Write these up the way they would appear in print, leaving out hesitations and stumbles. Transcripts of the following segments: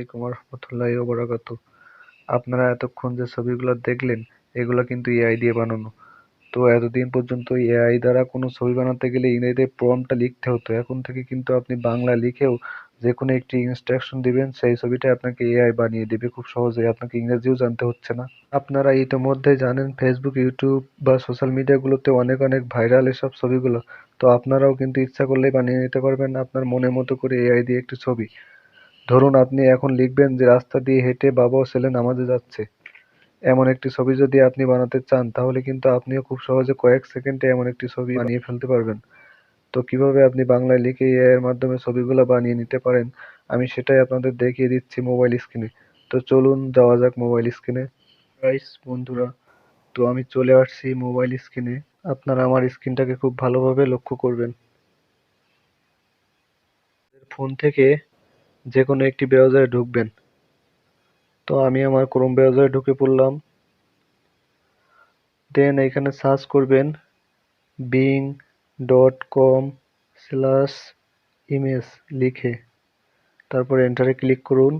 আলাইকুম ওয়া রাহমাতুল্লাহি ওয়া বারাকাতুহু। আপনারা এতক্ষণ যে ছবিগুলো দেখলেন এগুলো কিন্তু এআই দিয়ে বানানো। তো এতদিন পর্যন্ত এআই দ্বারা কোনো ছবি বানাতে গেলে ইংরেজিতে প্রম্পটটা লিখতে হতো। এখন থেকে কিন্তু আপনি বাংলা লিখেও যেকোনো একটি ইনস্ট্রাকশন দিবেন, সেই ছবিটা আপনাকে এআই বানিয়ে দিবে খুব সহজেই। আপনাকে ইংরেজিও জানতে হচ্ছে না। আপনারা ইতোমধ্যে জানেন ফেসবুক, ইউটিউব বা সোশ্যাল মিডিয়াগুলোতে অনেক অনেক ভাইরাল এসব ছবিগুলো। তো আপনারাও কিন্তু ইচ্ছা করলেই বানিয়ে নিতে পারবেন আপনার মনের মতো করে এআই দিয়ে একটি ছবি। ধরুন আপনি এখন লিখবেন যে রাস্তা দিয়ে হেঁটে বাবা ও ছেলে নামাজে যাচ্ছে। এমন একটি ছবি যদি আপনি বানাতে চান তাহলে কিন্তু আপনিও খুব সহজে কয়েক সেকেন্ডে এমন একটি ছবি বানিয়ে ফেলতে পারবেন। তো কিভাবে আপনি বাংলায় লিখে এআই এর মাধ্যমে ছবিগুলো বানিয়ে নিতে পারেন আমি সেটাই আপনাদের দেখিয়ে দিচ্ছি মোবাইল স্ক্রিনে। তো চলুন যাওয়া যাক মোবাইল স্ক্রিনে। গাইস বন্ধুরা, তো আমি চলে আসছি মোবাইল স্ক্রিনে। আপনারা আমার স্ক্রিনটাকে খুব ভালোভাবে লক্ষ্য করবেন। ফোন থেকে যে কোনো একটি ব্রাউজারে ঢুকবেন। তো আমি আমার ক্রোম ব্রাউজারে ঢুকে পড়লাম। দেন এখানে সার্চ করবেন bing.com/image লিখে, তারপর এন্টারে ক্লিক করুন।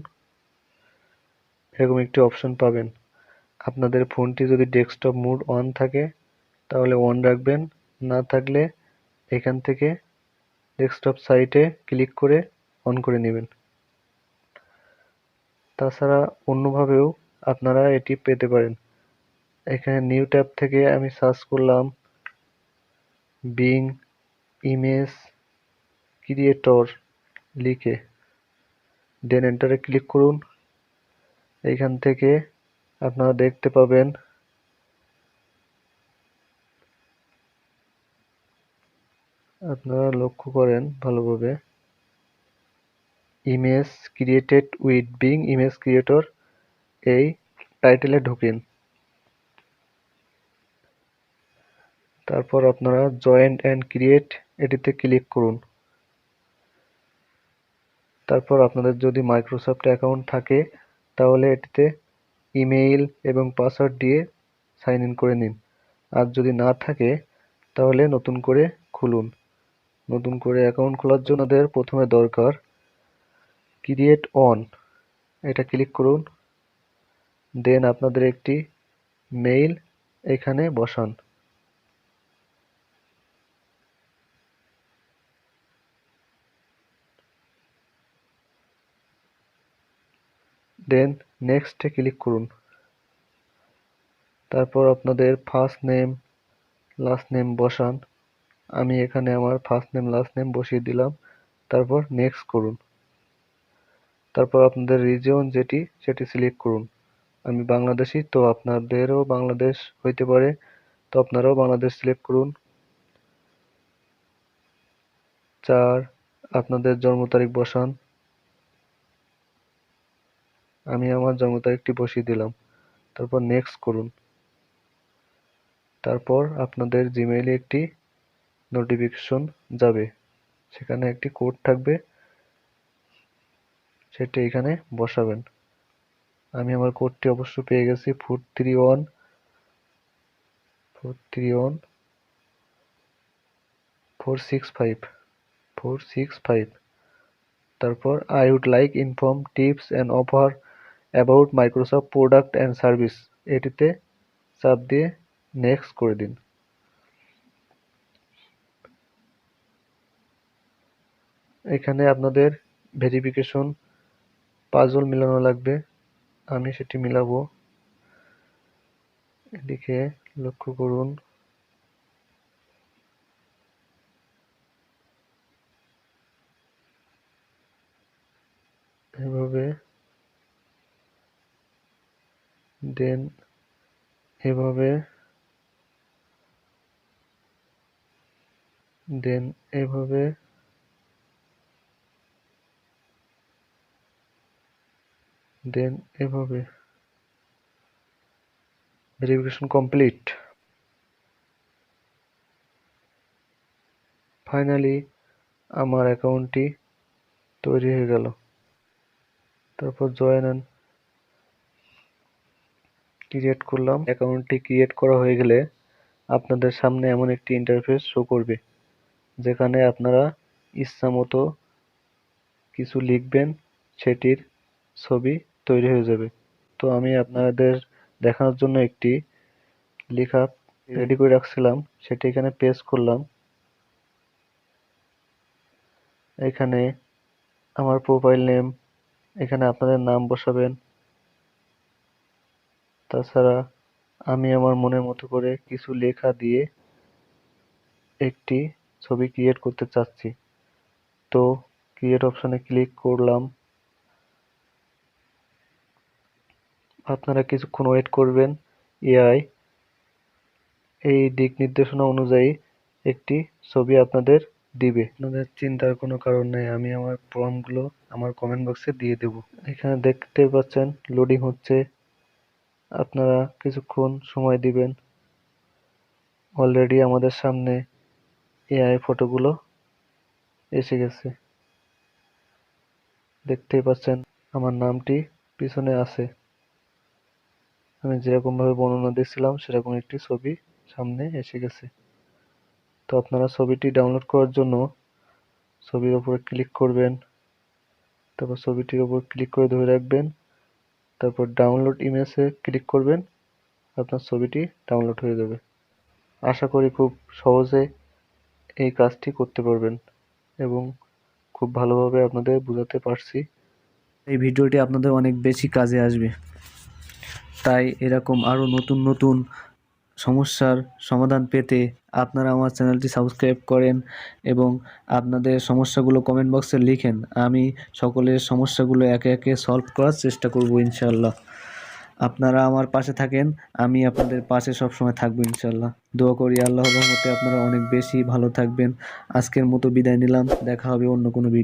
এরকম একটি অপশন পাবেন। আপনাদের ফোনটি যদি ডেস্কটপ মোড অন থাকে তাহলে অন রাখবেন, না থাকলে এখান থেকে ডেস্কটপ সাইটে ক্লিক করে অন করে নেবেন। তাছাড়া অন্যভাবেও আপনারা এটি পেতে পারেন। এখানে নিউ ট্যাব থেকে আমি সার্চ করলাম বিং ইমেজ ক্রিয়েটর লিখে, দেন এন্টারে ক্লিক করুন। এইখান থেকে আপনারা দেখতে পাবেন আপনারা লক্ষ্য করেন ভালোভাবে, image created with being image creator, এই টাইটেলে ঢুকেন। তারপর আপনারা জয়েন অ্যান্ড ক্রিয়েট এটিতে ক্লিক করুন। তারপর আপনাদের যদি মাইক্রোসফট অ্যাকাউন্ট থাকে তাহলে এটিতে ইমেইল এবং পাসওয়ার্ড দিয়ে সাইন ইন করে নিন। আর যদি না থাকে তাহলে নতুন করে খুলুন। নতুন করে অ্যাকাউন্ট খোলার জন্য আপনাদের প্রথমে দরকার ক্রিয়েট অন, এটা ক্লিক করুন। দেন আপনাদের একটি মেইল এখানে বসান। দেন নেক্সটে ক্লিক করুন। তারপর আপনাদের ফার্স্ট নেম লাস্ট নেম বসান। আমি এখানে আমার ফার্স্ট নেম লাস্ট নেম বসিয়ে দিলাম। তারপর নেক্সট করুন। তারপর আপনাদের রিজিয়ন যেটি সেটি সিলেক্ট করুন। আমি বাংলাদেশি, তো আপনাদেরও বাংলাদেশ হইতে পারে, তো আপনারাও বাংলাদেশ সিলেক্ট করুন। 4 আপনাদের জন্ম তারিখ বসান। আমি আমার জন্ম তারিখটি বসিয়ে দিলাম। তারপর নেক্সট করুন। তারপর আপনাদের জিমেইলে একটি নোটিফিকেশন যাবে, সেখানে একটি কোড থাকবে, সেটি এখানে বসাবেন। আমি আমার কোডটি অবশ্য পেয়ে গেছি 431465। তারপর I would like inform tips and offer about Microsoft product and service, এটিতে চাপ দিয়ে নেক্সট করে দিন। এখানে আপনাদের ভেরিফিকেশন পাজল মিলানো লাগবে, আমি সেটি মিলাবো। এদিকে লক্ষ্য করুন। এভাবে, দেন এভাবে, দেন এভাবে, দেন এভাবে। Verification complete. ফাইনালি আমার অ্যাকাউন্টটি তৈরি হয়ে গেল। তারপর জয়েন অ্যান্ড ক্রিয়েট করলাম। অ্যাকাউন্টটি ক্রিয়েট করা হয়ে গেলে আপনাদের সামনে এমন একটি ইন্টারফেস শো করবে, যেখানে আপনারা ইচ্ছামতো কিছু লিখবেন, সেটির ছবি তৈরি হয়ে যাবে। তো আমি আপনাদের দেখানোর জন্য একটি লেখা রেডি করে রাখছিলাম, সেটি এখানে পেস্ট করলাম। এখানে আমার প্রোফাইল নেম, এখানে আপনাদের নাম বসাবেন। তাছাড়া আমি আমার মনের মতো করে কিছু লেখা দিয়ে একটি ছবি ক্রিয়েট করতে চাচ্ছি। তো ক্রিয়েট অপশনে ক্লিক করলাম। আপনারা কিছুক্ষণ ওয়েট করবেন। এআই এই দিক নির্দেশনা অনুযায়ী একটি ছবি আপনাদের দিবে। আপনাদের চিন্তার কোনো কারণ নেই, আমি আমার প্রম্পটগুলো আমার কমেন্ট বক্সে দিয়ে দেব। এখানে দেখতে পাচ্ছেন লোডিং হচ্ছে, আপনারা কিছুক্ষণ সময় দিবেন। অলরেডি আমাদের সামনে এআই ফটোগুলো এসে গেছে, দেখতেই পাচ্ছেন আমার নামটি পিছনে আছে। আমি যেরকম ভাবে বর্ণনা দিচ্ছিলাম সেরকম একটি ছবি সামনে এসে গেছে। তো আপনারা ছবিটি ডাউনলোড করার জন্য ছবির উপরে ক্লিক করবেন, তারপর ছবিটির উপর ক্লিক করে ধরে রাখবেন, তারপর ডাউনলোড ইমেজে ক্লিক করবেন, আপনার ছবিটি ডাউনলোড হয়ে যাবে। আশা করি খুব সহজে এই কাজটি করতে পারবেন এবং খুব ভালোভাবে আপনাদের বোঝাতে পারছি। এই ভিডিওটি আপনাদের অনেক বেশি কাজে আসবে, তাই এরকম আরও নতুন নতুন সমস্যার সমাধান পেতে আপনারা আমার চ্যানেলটি সাবস্ক্রাইব করেন এবং আপনাদের সমস্যাগুলো কমেন্ট বক্সে লিখেন। আমি সকলের সমস্যাগুলো একে একে সলভ করার চেষ্টা করব ইনশাল্লাহ। আপনারা আমার পাশে থাকেন, আমি আপনাদের পাশে সবসময় থাকবো ইনশাল্লাহ। দোয়া করি আল্লাহর রহমতে আপনারা অনেক বেশি ভালো থাকবেন। আজকের মতো বিদায় নিলাম, দেখা হবে অন্য কোনো ভিডিও।